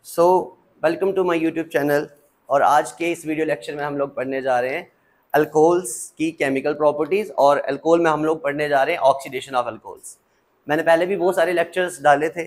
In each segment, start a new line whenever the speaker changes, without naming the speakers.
So welcome to my YouTube channel. और आज के इस वीडियो लेक्चर में हम लोग पढ़ने जा रहे हैं अल्कोहल्स की केमिकल प्रॉपर्टीज़, और अल्कोहल में हम लोग पढ़ने जा रहे हैं ऑक्सीडेशन ऑफ अल्कोहल्स। मैंने पहले भी बहुत सारे लेक्चर्स डाले थे,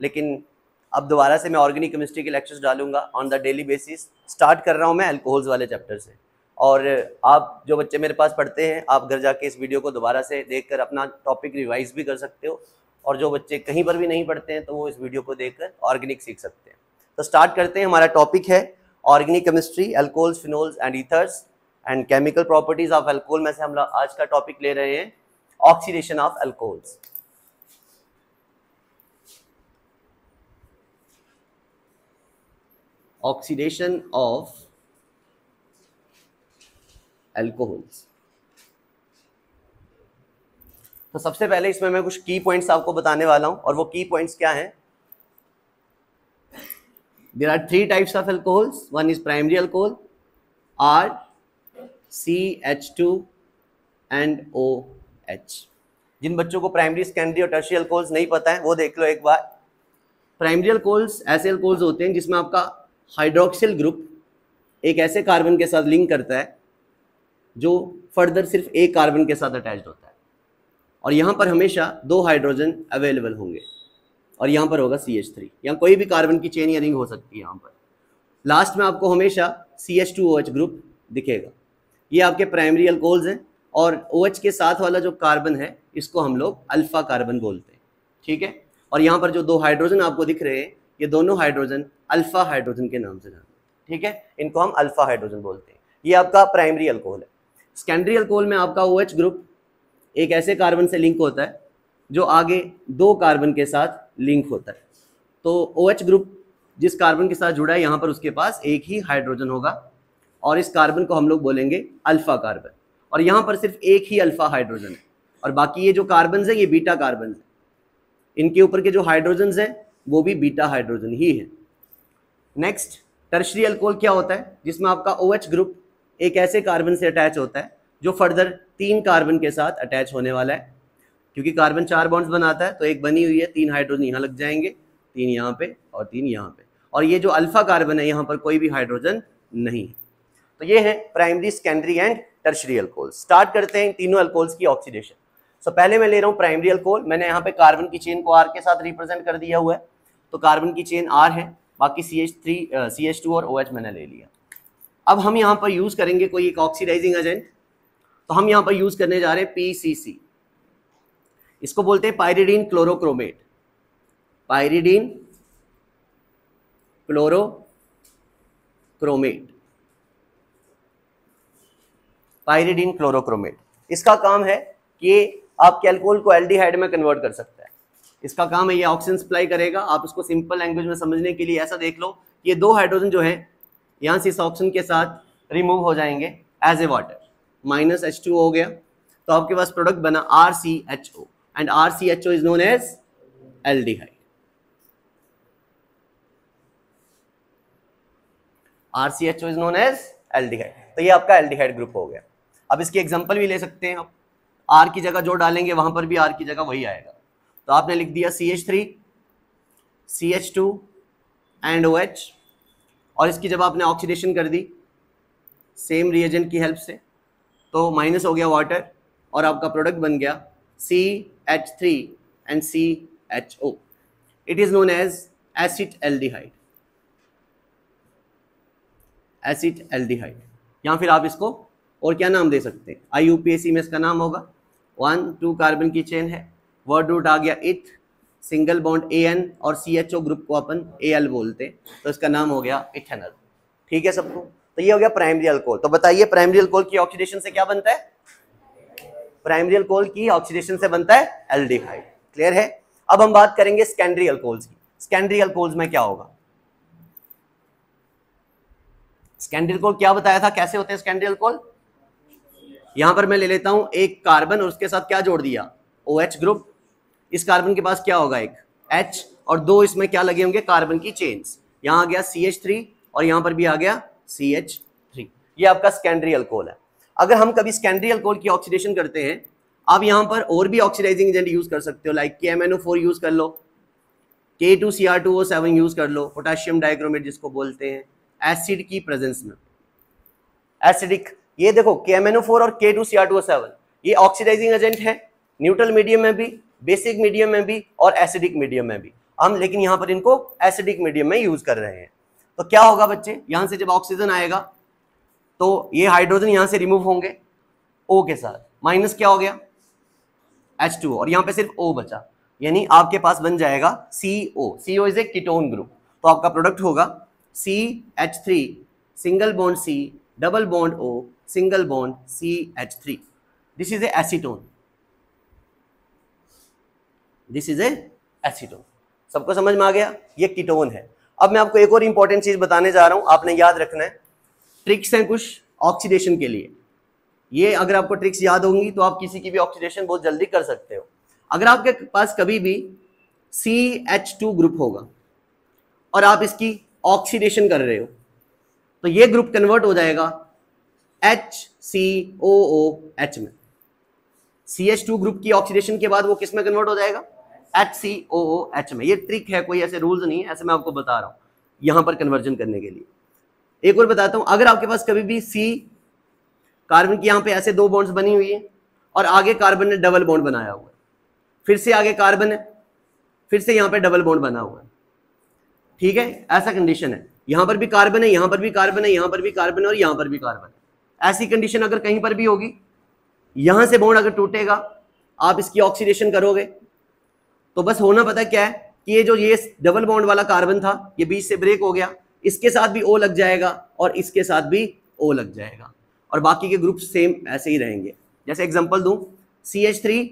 लेकिन अब दोबारा से मैं ऑर्गेनिक केमिस्ट्री के लेक्चर्स डालूंगा on the daily basis. Start कर रहा हूँ मैं अल्कोहल्स वाले चैप्टर से, और आप जो बच्चे मेरे पास पढ़ते हैं, आप घर जाके इस वीडियो को दोबारा से देखकर अपना टॉपिक रिवाइज भी कर सकते हो, और जो बच्चे कहीं पर भी नहीं पढ़ते हैं तो वो इस वीडियो को देखकर ऑर्गेनिक सीख सकते हैं। तो स्टार्ट करते हैं। हमारा टॉपिक है organic chemistry, alcohols, phenols and ethers and chemical properties of alcohol. में से हम लोग आज का टॉपिक ले रहे हैं oxidation of alcohols. Oxidation of alcohols. तो सबसे पहले इसमें मैं कुछ की पॉइंट्स आपको बताने वाला हूं, और वो की पॉइंट्स क्या हैं। There are three types of alcohols. One is primary alcohol, R, CH2 and OH। जिन बच्चों को प्राइमरी, सेकेंडरी और टर्शियरी अल्कोहल्स नहीं पता है वो देख लो एक बार। प्राइमरी अल्कोहल्स ऐसे अल्कोहल्स होते हैं जिसमें आपका हाइड्रोक्सिल ग्रुप एक ऐसे कार्बन के साथ लिंक करता है जो फर्दर सिर्फ एक कार्बन के साथ अटैच्ड होता है, और यहाँ पर हमेशा दो हाइड्रोजन अवेलेबल होंगे, और यहाँ पर होगा CH3। यहाँ कोई भी कार्बन की चेन या रिंग हो सकती है। यहाँ पर लास्ट में आपको हमेशा CH2OH ग्रुप दिखेगा। ये आपके प्राइमरी अल्कोहल्स हैं, और OH के साथ वाला जो कार्बन है इसको हम लोग अल्फा कार्बन बोलते हैं, ठीक है। और यहाँ पर जो दो हाइड्रोजन आपको दिख रहे हैं, ये दोनों हाइड्रोजन अल्फा हाइड्रोजन के नाम से जानते हैं, ठीक है। इनको हम अल्फा हाइड्रोजन बोलते हैं। ये आपका प्राइमरी अल्कोहल है। सेकेंडरी अल्कोहल में आपका OH ग्रुप एक ऐसे कार्बन से लिंक होता है जो आगे दो कार्बन के साथ लिंक होता है। तो OH ग्रुप जिस कार्बन के साथ जुड़ा है, यहाँ पर उसके पास एक ही हाइड्रोजन होगा, और इस कार्बन को हम लोग बोलेंगे अल्फा कार्बन। और यहाँ पर सिर्फ एक ही अल्फा हाइड्रोजन है, और बाकी ये जो कार्बन है ये बीटा कार्बन है। इनके ऊपर के जो हाइड्रोजन हैं वो भी बीटा हाइड्रोजन ही है। नेक्स्ट, टर्शियरी अल्कोहल क्या होता है, जिसमें आपका OH ग्रुप एक ऐसे कार्बन से अटैच होता है जो फर्दर तीन कार्बन के साथ अटैच होने वाला है। क्योंकि कार्बन 4 बॉन्ड्स बनाता है, तो एक बनी हुई है, 3 हाइड्रोजन यहाँ लग जाएंगे, 3 यहाँ पे और 3 यहाँ पे, और ये जो अल्फा कार्बन है यहाँ पर कोई भी हाइड्रोजन नहीं है। तो ये है primary, secondary and tertiary alcohol. Start करते हैं तीनों अल्कोहल्स की ऑक्सीडेशन। सो पहले मैं ले रहा हूँ प्राइमरी अल्कोहल। मैंने यहाँ पे कार्बन की चेन को R के साथ रिप्रेजेंट कर दिया हुआ है, तो कार्बन की चेन R है, बाकी CH2 और OH मैंने ले लिया। अब हम यहाँ पर यूज करेंगे कोई एक ऑक्सीडाइजिंग एजेंट, तो हम यहाँ पर यूज करने जा रहे हैं PCC। इसको बोलते हैं pyridine chlorochromate. Pyridine chlorochromate, pyridine chlorochromate. इसका काम है कि आपके अल्कोहल को एल्डिहाइड में कन्वर्ट कर सकता है। इसका काम है, ये ऑक्सीजन सप्लाई करेगा। आप इसको सिंपल लैंग्वेज में समझने के लिए ऐसा देख लो, ये दो हाइड्रोजन जो है यहाँ से इस ऑक्सीजन के साथ रिमूव हो जाएंगे एज ए वाटर, -H2 हो गया, तो आपके पास प्रोडक्ट बना RCHO, and RCHO is known as aldehyde। RCHO is known as aldehyde। तो ये आपका एल्डिहाइड ग्रुप हो गया। अब इसकी एग्जांपल भी ले सकते हैं आप। R की जगह जो डालेंगे वहां पर भी R की जगह वही आएगा। तो आपने लिख दिया CH3, CH2 एंड OH, और इसकी जब आपने ऑक्सीडेशन कर दी सेम रिएजेंट की हेल्प से, तो माइनस हो गया वाटर, और आपका प्रोडक्ट बन गया CH3 and CHO। It is known as acetaldehyde। acetaldehyde, या फिर आप इसको और क्या नाम दे सकते हैं, IUPAC में इसका नाम होगा। 1-2 कार्बन की चेन है, वर्ड रूट आ गया इथ, सिंगल बॉन्ड AN, और CHO ग्रुप को अपन Al बोलते हैं, तो इसका नाम हो गया इथेनॉल। ठीक है सबको। तो ये हो गया प्राइमरी अल्कोहल। तो बताइए प्राइमरी अल्कोहल की ऑक्सीडेशन से क्या बनता है? प्राइमरी अल्कोहल की ऑक्सीडेशन से बनता है एल्डिहाइड। क्लियर है। अब हम बात करेंगे सेकेंडरी अल्कोहल्स की। सेकेंडरी अल्कोहल्स में क्या होगा? सेकेंडरी अल्कोहल क्या बताया था, कैसे होते हैं सेकेंडरी अल्कोहल? यहां पर मैं ले लेता हूं एक कार्बन, और उसके साथ क्या जोड़ दिया, OH ग्रुप। इस कार्बन के पास क्या होगा, एक H, और दो इसमें क्या लगे होंगे, कार्बन की चेन्स। यहां आ गया CH3, और यहां पर भी आ गया CH3। ये आपका सेकेंडरी अल्कोहल है। अगर हम कभी सेकेंडरी अल्कोहल की ऑक्सीडेशन करते हैं, आप यहाँ पर और भी ऑक्सीडाइजिंग एजेंट यूज कर सकते हो, लाइक KMnO4 यूज कर लो, K2Cr2O7 यूज कर लो, पोटेशियम डाइक्रोमेट जिसको बोलते हैं, एसिड की प्रेजेंस में एसिडिक। ये देखो KMnO4 और K2Cr2O7 ये ऑक्सीडाइजिंग एजेंट है, न्यूट्रल मीडियम में भी, बेसिक मीडियम में भी और एसिडिक मीडियम में भी। हम लेकिन यहां पर इनको एसिडिक मीडियम में यूज कर रहे हैं। तो क्या होगा बच्चे, यहां से जब ऑक्सीजन आएगा तो ये हाइड्रोजन यहां से रिमूव होंगे O के साथ, माइनस क्या हो गया H2O, और यहां पे सिर्फ O बचा, यानी आपके पास बन जाएगा CO। CO is a ketone group, तो आपका प्रोडक्ट होगा CH3 single bond C double bond O single bond CH3। This is a acetone, this is a acetone. सबको समझ में आ गया, ये कीटोन है। अब मैं आपको एक और इंपॉर्टेंट चीज बताने जा रहा हूं, आपने याद रखना है। ट्रिक्स हैं कुछ ऑक्सीडेशन के लिए, ये अगर आपको ट्रिक्स याद होंगी तो आप किसी की भी ऑक्सीडेशन बहुत जल्दी कर सकते हो। अगर आपके पास कभी भी CH2 ग्रुप होगा और आप इसकी ऑक्सीडेशन कर रहे हो तो ये ग्रुप कन्वर्ट हो जाएगा HCOOH में। CH2 ग्रुप की ऑक्सीडेशन के बाद वो किस में कन्वर्ट हो जाएगा, HCOOH में। ये ट्रिक है, कोई ऐसे रूल्स नहीं है, ऐसे मैं आपको बता रहा हूं यहां पर कन्वर्जन करने के लिए। एक और बताता हूं, अगर आपके पास कभी भी C कार्बन की यहां पे ऐसे दो बॉन्ड्स बनी हुई है और आगे कार्बन ने डबल बॉन्ड बनाया हुआ है, फिर से आगे कार्बन है, फिर से यहां पे डबल बॉन्ड बना हुआ है, ठीक है, ऐसा कंडीशन है। यहां पर भी कार्बन है, यहां पर भी कार्बन है, यहां पर भी कार्बन है और यहां पर भी कार्बन है। ऐसी कंडीशन अगर कहीं पर भी होगी, यहां से बॉन्ड अगर टूटेगा, आप इसकी ऑक्सीडेशन करोगे तो बस होना पता क्या है कि ये जो ये डबल बॉन्ड वाला कार्बन था ये बीच से ब्रेक हो गया, इसके साथ भी O लग जाएगा और इसके साथ भी O लग जाएगा और बाकी के ग्रुप सेम ऐसे ही रहेंगे। जैसे एग्जांपल दूं, CH3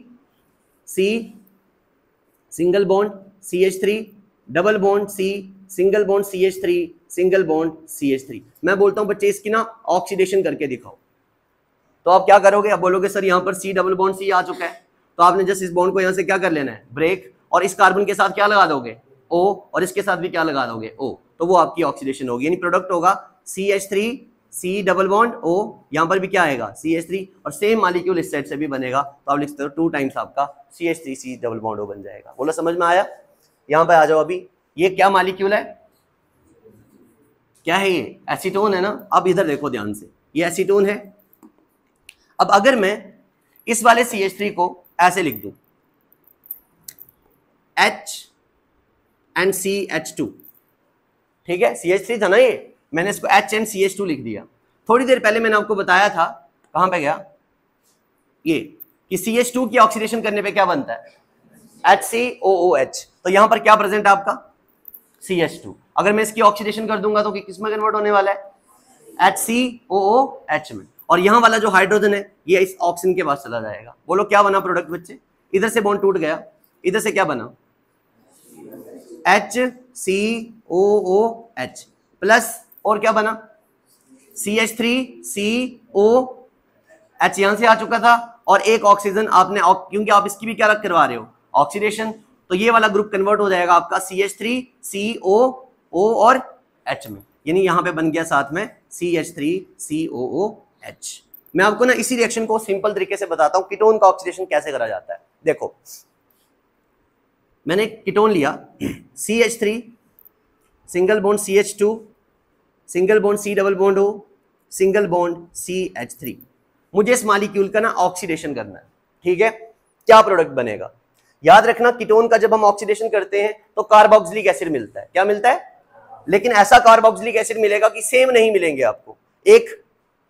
C single bond CH3 double bond C single bond CH3 single bond CH3। मैं बोलता हूं बच्चे इसकी ना ऑक्सीडेशन करके दिखाओ, तो आप क्या करोगे, आप बोलोगे सर यहां पर C डबल बॉन्ड C आ चुका है, तो आपने जस्ट इस बॉन्ड को यहां से क्या कर लेना है, ब्रेक, और इस कार्बन के साथ क्या लगा दोगे O, और इसके साथ भी क्या लगा दोगे O, तो वो आपकी ऑक्सीडेशन होगी, यानी प्रोडक्ट होगा CH3 C double bond O, यहां पर भी क्या आएगा CH3 और सेम मॉलिक्यूल इस साइड से भी बनेगा, तो आप लिख सकते हो 2 टाइम्स आपका CH3 C double bond O बन जाएगा। बोलो समझ में आया? यहां पे आ जाओ। अभी ये क्या मॉलिक्यूल है, क्या है ये, एसीटोन है ना। अब इधर देखो ध्यान से, ये एसीटोन है। अब अगर मैं इस वाले CH3 को ऐसे लिख दूं H एंड CH2, ठीक है, CH3 था ना ये, मैंने इसको H एंड CH2 लिख दिया। थोड़ी देर पहले मैंने आपको बताया था, कहां पे गया ये, कि CH2 की ऑक्सीडेशन करने पे क्या बनता है, HCOOH। तो यहां पर क्या प्रेजेंट है आपका CH2। अगर मैं इसकी ऑक्सीडेशन कर दूंगा तो किस में कन्वर्ट होने वाला है, HCOOH में, और यहां वाला जो हाइड्रोजन है ये इस ऑक्सीजन के पास चला जाएगा। बोलो क्या बना प्रोडक्ट बच्चे, इधर से बॉन्ड टूट गया, इधर से क्या बना HCOOH प्लस, और क्या बना CH3COH, यहां से आ चुका था, और एक ऑक्सीजन आपने, क्योंकि आप इसकी भी क्या रख करवा रहे हो ऑक्सीडेशन, तो ये वाला ग्रुप कन्वर्ट हो जाएगा आपका CH3COO और H में, यानी यहां पे बन गया साथ में CH3COOH। मैं आपको ना इसी रिएक्शन को सिंपल तरीके से बताता हूं कीटोन का ऑक्सीडेशन कैसे करा जाता है। देखो मैंने कीटोन लिया CH3 single bond CH2 single bond C double bond O single bond CH3। मुझे इस मॉलिक्यूल का ना ऑक्सीडेशन करना है, ठीक है। क्या प्रोडक्ट बनेगा, याद रखना कीटोन का जब हम ऑक्सीडेशन करते हैं तो कार्बोक्सिलिक एसिड मिलता है। क्या मिलता है, लेकिन ऐसा कार्बोक्सिलिक एसिड मिलेगा कि सेम नहीं मिलेंगे आपको, एक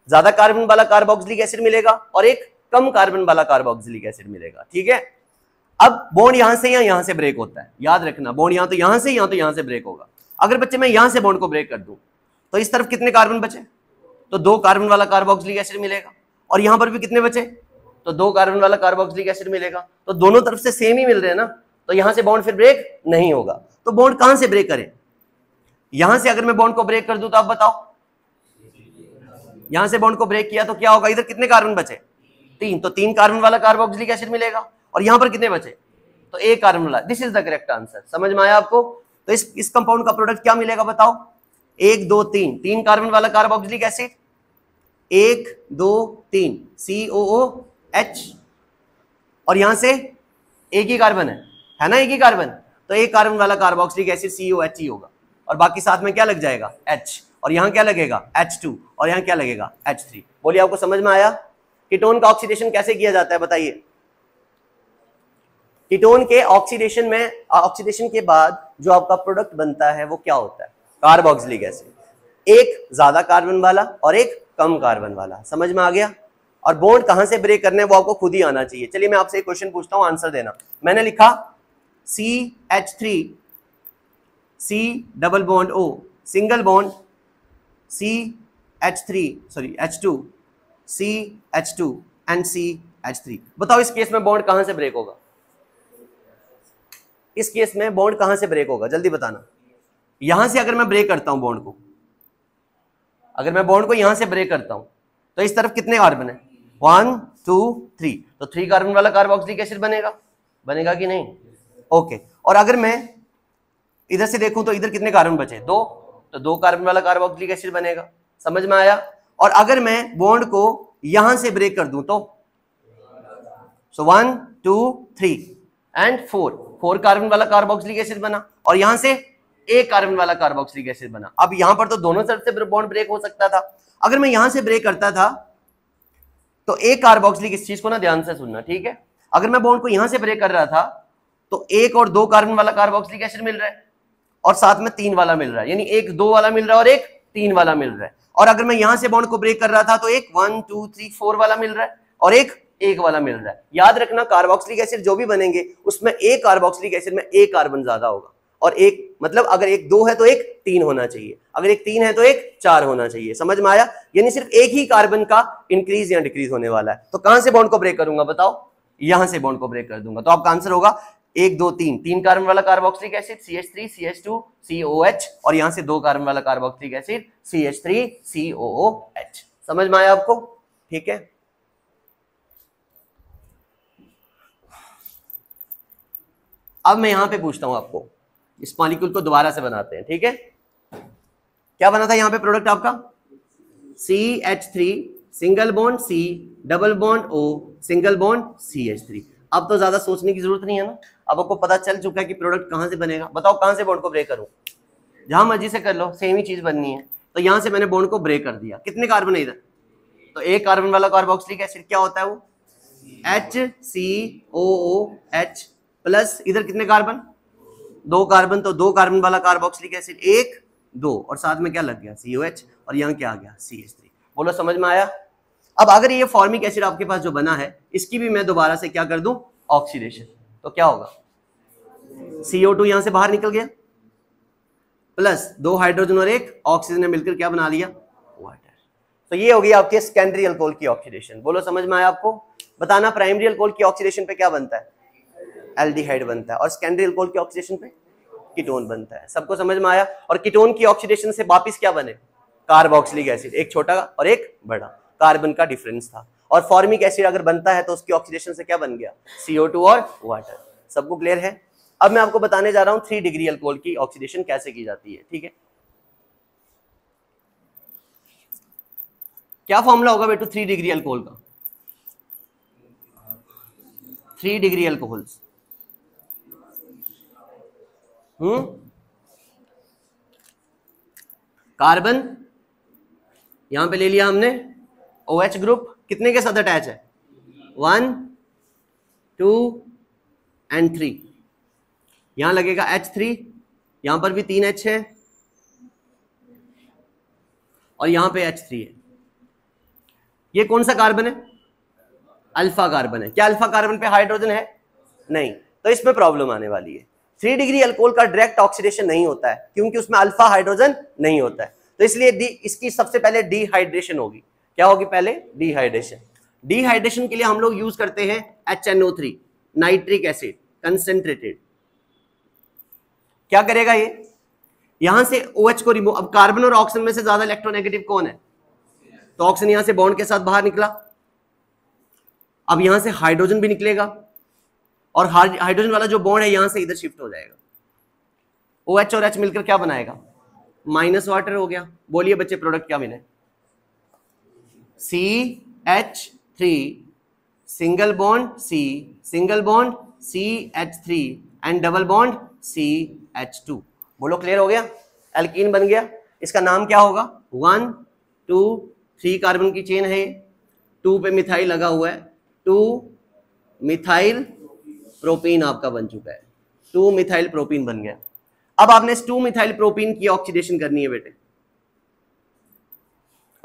ज्यादा कार्बन वाला कार्बोक्सिलिक एसिड मिलेगा और एक कम कार्बन वाला कार्बोक्सिलिक एसिड मिलेगा, ठीक है। अब बॉन्ड यहां से या यहां से ब्रेक होता है, याद रखना बॉन्ड यहां तो यहां से, यहां तो यहां से ब्रेक होगा। अगर बच्चे मैं यहां से बॉन्ड को ब्रेक कर दूं तो इस तरफ कितने कार्बन बचे, तो 2 कार्बन वाला कार्बोक्सिलिक एसिड मिलेगा, और यहां पर भी कितने बचे, तो 2 कार्बन वाला कार्बोक्सिलिक एसिड मिलेगा। तो दोनों तरफ से सेम ही मिल रहे हैं ना, तो यहां से बॉन्ड फिर ब्रेक नहीं होगा। तो बॉन्ड कहां से ब्रेक करें, यहां से अगर मैं बॉन्ड को ब्रेक कर दूं तो आप बताओ, यहां से बॉन्ड को ब्रेक किया तो क्या होगा, इधर कितने कार्बन बचे, 3, तो 3 कार्बन वाला कार्बोक्सिलिक एसिड मिलेगा, और यहां पर कितने बचे, तो 1 कार्बन वाला। This is the correct answer. समझ में आया आपको? तो इस कंपाउंड का प्रोडक्ट क्या मिलेगा बताओ, 1 2 3, 3 कार्बन वाला कार्बोक्सिलिक एसिड, 1 2 3 COOH, और यहां से एक ही कार्बन है ना, एक ही कार्बन, तो एक कार्बन वाला कार्बोक्सिलिक एसिड COH ही होगा, और बाकी साथ में क्या लग जाएगा H, और यहाँ क्या लगेगा H2, और यहाँ क्या लगेगा H3। बोलिए आपको समझ में आया? कीटोन का ऑक्सीडेशन कैसे किया जाता है बताइए? कीटोन के ऑक्सीडेशन में, ऑक्सीडेशन के बाद जो आपका प्रोडक्ट बनता है वो क्या होता है? कार्बोक्सिलिक एसिड, एक ज्यादा कार्बन वाला और एक कम कार्बन वाला। समझ में आ गया? और बॉन्ड कहां से ब्रेक करने हैं वो आपको खुद ही आना चाहिए। चलिए मैं आपसे एक क्वेश्चन पूछता हूं, आंसर देना। मैंने लिखा CH3 C double bond O single bond CH3 sorry H2 CH2 and CH3। बताओ इस केस में बॉन्ड कहां से ब्रेक होगा? इस केस में बॉन्ड कहां से ब्रेक होगा जल्दी बताना। यहां से अगर मैं ब्रेक करता हूं बॉन्ड को, अगर मैं बॉन्ड को यहां से ब्रेक करता हूं तो इस तरफ कितने कार्बन है? 1 2 3, तो 3 कार्बन वाला कार्बोक्सिलिक एसिड बनेगा, बनेगा कि नहीं? ओके। और अगर मैं इधर से देखूं तो इधर कितने कार्बन बचे? 2, तो 2 कार्बन वाला कार्बोक्सिलिक एसिड बनेगा। समझ में आया? और अगर मैं बॉन्ड को यहां से ब्रेक कर दूं तो 1 2 3 एंड 4 कार्बन वाला कार्बोक्सिलिक एसिड बना, और यहां से एक कार्बन वाला कार्बोक्सिलिक एसिड बना। अब यहां पर तो दोनों तरफ से बॉन्ड ब्रेक हो सकता था। अगर मैं यहां से ब्रेक करता था तो एक कार्बोक्सिलिक, इस चीज को ना ध्यान से सुनना, ठीक है? अगर मैं बॉन्ड को यहां से ब्रेक कर रहा था तो 1 और 2 कार्बन वाला कार्बोक्सिलिक एसिड मिल रहा है, और साथ में 3 वाला मिल रहा है, यानी एक 2 वाला मिल रहा है और एक 3 वाला मिल रहा है। और अगर मैं यहां से बॉन्ड को ब्रेक कर रहा था तो एक 1 2 3 4 वाला मिल रहा है और एक 1 वाला मिल रहा है। याद रखना कार्बोक्सिलिक एसिड जो भी बनेंगे उसमें एक कार्बोक्सिलिक एसिड में एक कार्बन ज्यादा होगा, और एक मतलब अगर एक 2 है तो एक 3 होना चाहिए, अगर एक 3 है तो एक 4 होना चाहिए। समझ में आया? यानी सिर्फ एक ही कार्बन का इंक्रीज या डिक्रीज होने वाला है। तो कहां से बॉन्ड को ब्रेक करूंगा बताओ? यहां से बॉन्ड को ब्रेक कर दूंगा। तो आपका आंसर होगा 1 2 3, 3 कार्बन वाला carboxylic acid CH3 CH2 COH, और यहां से 2 कार्बन वाला कार्बोक्सिलिक एसिड CH3 COOH। समझ में आया आपको? ठीक है। अब मैं यहां पे पूछता हूं आपको, इस मॉलिक्यूल को दोबारा से बनाते हैं, ठीक है? क्या बना था यहां पे प्रोडक्ट आपका? CH3 single bond C double bond O single bond CH3। अब तो ज्यादा सोचने की जरूरत नहीं है ना, अब आपको पता चल चुका है कि प्रोडक्ट कहां से बनेगा। बताओ कहां से बॉन्ड को ब्रेक करूं? जहां मर्जी से कर लो, सेम ही चीज बननी है। तो यहां से मैंने बॉन्ड को ब्रेक कर दिया। कितने कार्बन है इधर? तो एक कार्बन वाला कार्बोक्सिलिक एसिड क्या होता है वो? HCOOH प्लस इधर कितने कार्बन? 2 कार्बन, तो 2 कार्बन वाला कार्बोक्सिलिक एसिड 1 2, और साथ में क्या लग गया COH, और यहाँ क्या आ गया CH3। बोलो समझ में आया? अब अगर ये फॉर्मिक एसिड आपके पास जो बना है इसकी भी मैं दोबारा से क्या कर दूं? ऑक्सीडेशन, तो क्या होगा? CO2 यहां से बाहर निकल गया, प्लस 2 हाइड्रोजन और 1 ऑक्सीजन ने मिलकर क्या बना लिया? वाटर। तो ये होगी आपके सेकेंडरी अल्कोहल की ऑक्सीडेशन। बोलो समझ में आया आपको? बताना प्राइमरी अल्कोहल की ऑक्सीडेशन पे क्या बनता है? एल्डिहाइड बनता है, और सेकेंडरी अल्कोहल की ऑक्सीडेशन पे कीटोन बनता है। सबको समझ में आया? और कीटोन की ऑक्सीडेशन से वापस क्या बने? कार्बोक्सिलिक एसिड, एक छोटा और एक बड़ा, कार्बन का डिफरेंस था। और फॉर्मिक एसिड अगर बनता है तो उसकी ऑक्सीडेशन से क्या बन गया? CO2 और वाटर। सबको क्लियर है? अब मैं आपको बताने जा रहा हूं 3 डिग्री अल्कोहल की ऑक्सीडेशन कैसे की जाती है, ठीक है? क्या फॉर्मूला होगा बेटू 3 डिग्री अल्कोहल का? 3 डिग्री अल्कोहल्स, कार्बन यहां पे ले लिया हमने, OH ग्रुप कितने के साथ अटैच है? 1 2 एंड 3। यहां लगेगा H3, यहां पर भी 3 H है, और यहां पे H3 है। ये कौन सा कार्बन है? अल्फा कार्बन है। क्या अल्फा कार्बन पे हाइड्रोजन है? नहीं, तो इसमें प्रॉब्लम आने वाली है। 3 डिग्री अल्कोहल का डायरेक्ट ऑक्सीडेशन नहीं होता है क्योंकि उसमें अल्फा हाइड्रोजन नहीं होता है, तो इसलिए इसकी सबसे पहले डिहाइड्रेशन होगी। क्या होगी पहले? डिहाइड्रेशन। डिहाइड्रेशन के लिए हम लोग यूज करते हैं HNO3 नाइट्रिक एसिड कंसेंट्रेटेड। क्या करेगा ये? यहां से OH को रिमूव, अब कार्बन और ऑक्सीजन में से ज्यादा इलेक्ट्रोनेगेटिव कौन है? तो ऑक्सीजन यहां से बॉन्ड के साथ बाहर निकला, अब यहां से हाइड्रोजन भी निकलेगा, और हाइड्रोजन वाला जो बॉन्ड है यहां से इधर शिफ्ट हो जाएगा। OH और H मिलकर क्या बनाएगा? माइनस वाटर हो गया। बोलिए बच्चे प्रोडक्ट क्या बने? CH3 single bond C single bond CH3 and double bond CH2। बोलो क्लियर हो गया, एल्कीन बन गया। इसका नाम क्या होगा, 1 2 3 कार्बन की चेन है, 2 पे मिथाइल लगा हुआ है, 2 मिथाइल प्रोपीन आपका बन चुका है, 2 मिथाइल प्रोपीन बन गया। अब आपने इस 2 मिथाइल प्रोपीन की ऑक्सीडेशन करनी है बेटे।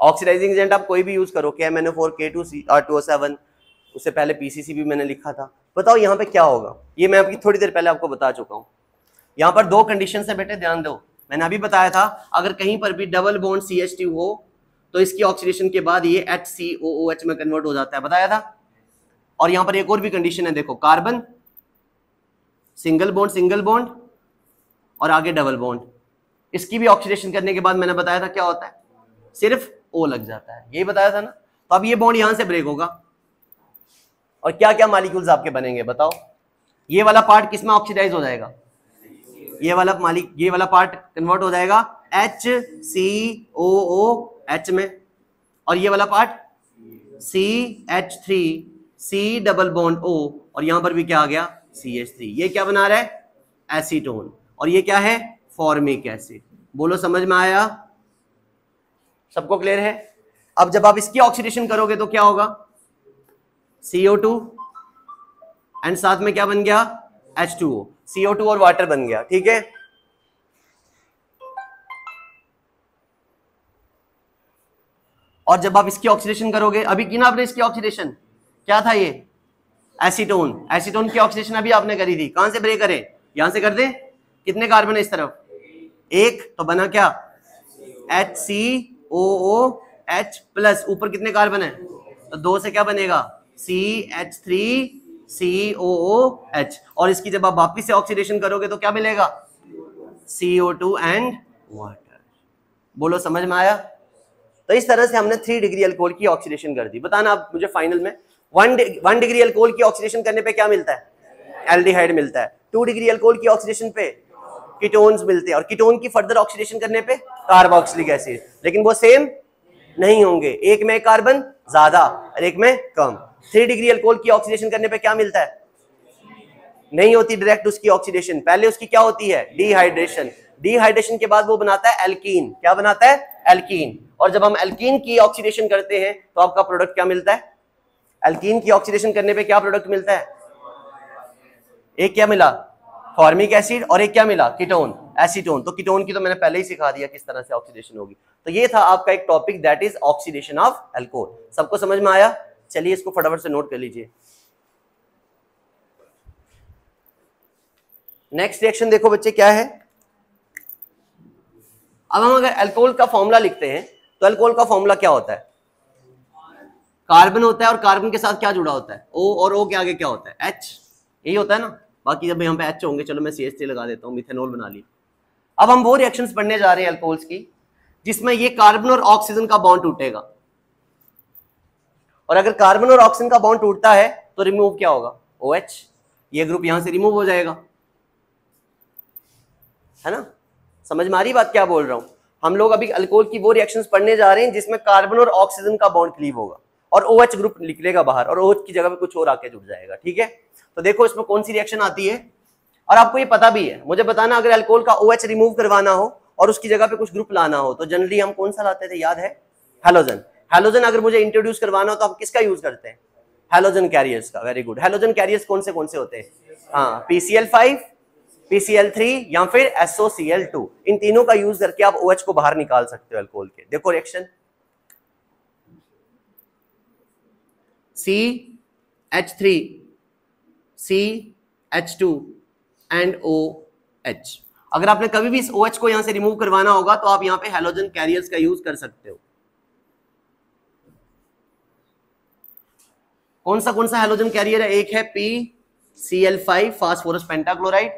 ऑक्सीडाइजिंग एजेंट आप कोई भी यूज करो, KMnO4, K2R2O7, उससे पहले PCC भी मैंने लिखा था। बताओ यहाँ पे क्या होगा, ये मैं आपकी थोड़ी देर पहले आपको बता चुका हूँ। यहाँ पर 2 कंडीशन है बेटे, ध्यान दो। मैंने अभी बताया था अगर कहीं पर भी डबल बॉन्ड CH2 हो तो इसकी ऑक्सीडेशन के बाद ये HCOOH में कन्वर्ट हो जाता है, बताया था। और यहाँ पर एक और भी कंडीशन है, देखो, कार्बन सिंगल बॉन्ड और आगे डबल बॉन्ड, इसकी भी ऑक्सीडेशन करने के बाद मैंने बताया था क्या होता है, सिर्फ O लग जाता है, यही बताया था ना। तो अब ये बॉन्ड यहां से ब्रेक होगा और क्या क्या मॉलिक्यूल्स आपके बनेंगे बताओ। ये वाला पार्ट किसमें ऑक्सीडाइज हो जाएगा, ये वाला पार्ट कन्वर्ट हो जाएगा HCOOH में, और ये वाला part CH3C double bond O, और यहां पर भी क्या आ गया, CH3। ये क्या बना रहा है, एसीटोन, और ये क्या है, फॉर्मिक एसिड। बोलो समझ में आया, सबको क्लियर है। अब जब आप इसकी ऑक्सीडेशन करोगे तो क्या होगा, CO2 एंड साथ में क्या बन गया, H2O, CO2 और वाटर बन गया, ठीक है। और जब आप इसकी ऑक्सीडेशन करोगे, अभी की ना आपने इसकी ऑक्सीडेशन, क्या था ये, एसीटोन की ऑक्सीडेशन अभी आपने करी थी, कहां से ब्रेक करें, यहां से कर दे। कितने कार्बन है इस तरफ, एक, तो बना क्या, HCOOH प्लस, ऊपर कितने कार्बन है, तो 2 से क्या बनेगा, CH3COOH, और इसकी जब आप वापिस से ऑक्सीडेशन करोगे तो क्या मिलेगा, CO2 एंड वाटर। बोलो समझ में आया। तो इस तरह से हमने 3 डिग्री अल्कोहल की ऑक्सीडेशन कर दी। बताना आप मुझे फाइनल में, 1 डिग्री अल्कोहल की ऑक्सीडेशन करने पे क्या मिलता है, एल्डिहाइड मिलता है। 2 डिग्री अल्कोहल की ऑक्सीडेशन पे कीटोन्स मिलते हैं, और कीटोन की फर्दर ऑक्सीडेशन करने पे कार्बोक्सिलिक एसिड, लेकिन वो सेम नहीं होंगे, एक में कार्बन ज्यादा और एक में कम। 3 डिग्री अल्कोहल की ऑक्सीडेशन करने पे क्या मिलता है, नहीं होती डायरेक्ट उसकी ऑक्सीडेशन, पहले उसकी क्या होती है, डिहाइड्रेशन। डिहाइड्रेशन के बाद वो बनाता है एल्कीन, क्या बनाता है, एल्कीन। और जब हम एल्कीन की ऑक्सीडेशन करते हैं तो आपका प्रोडक्ट क्या मिलता है, एल्कीन की ऑक्सीडेशन करने पे क्या प्रोडक्ट मिलता है, एक क्या मिला, फॉर्मिक एसिड, और एक क्या मिला, कीटोन, एसीटोन। तो कीटोन की तो मैंने पहले ही सिखा दिया किस तरह से ऑक्सीडेशन होगी। तो ये था आपका एक topic, that is oxidation of alcohol. सबको समझ में आया, चलिए इसको फटाफट से नोट कर लीजिए। नेक्स्ट रिएक्शन देखो बच्चे क्या है। अब हम अगर अल्कोहल का फॉर्मूला लिखते हैं तो अल्कोहल का फॉर्मूला क्या होता है, कार्बन होता है और कार्बन के साथ क्या जुड़ा होता है, O, और O के आगे क्या होता है, H, यही होता है ना। बाकी जब यहाँ पे H होंगे, चलो मैं CH3 लगा देता हूँ, मिथेनॉल बना लिया। अब हम वो रिएक्शंस पढ़ने जा रहे हैं अल्कोहल्स की जिसमें ये कार्बन और ऑक्सीजन का बॉन्ड टूटेगा, और अगर कार्बन और ऑक्सीजन का बॉन्ड टूटता है तो रिमूव क्या होगा, OH, ये ग्रुप यहां से रिमूव हो जाएगा, है ना। समझ में आ रही बात क्या बोल रहा हूं। हम लोग अभी अल्कोहल की वो रिएक्शंस पढ़ने जा रहे हैं जिसमें कार्बन और ऑक्सीजन का बॉन्ड क्लीव होगा और OH ग्रुप निकलेगा बाहर, और OH की जगह पे कुछ और आके जुड़ जाएगा, ठीक है। तो देखो इसमें कौन सी रिएक्शन आती है, और आपको ये पता भी है, मुझे बताना अगर अल्कोहल का OH रिमूव करवाना हो और उसकी जगह पे कुछ ग्रुप लाना हो तो जनरली हम कौन सा लाते थे, याद है, हैलोजन। हैलोजन अगर मुझे इंट्रोड्यूस करवाना हो तो आप किसका यूज करते हैं, हैलोजन कैरियर्स का। Very good. हैलोजन कैरियर्स कौन से होते हैं, हाँ, PCl5, PCl3 या फिर SOCl2, इन तीनों का यूज करके आप OH को बाहर निकाल सकते हो अल्कोहल के। देखो reaction, CH3 CH2 and OH। अगर आपने कभी भी इस OH को यहां से रिमूव करवाना होगा तो आप यहां पे हैलोजन कैरियर्स का यूज कर सकते हो। कौन सा हैलोजन कैरियर है, एक है PCl5 फास्फोरस पेंटाक्लोराइड,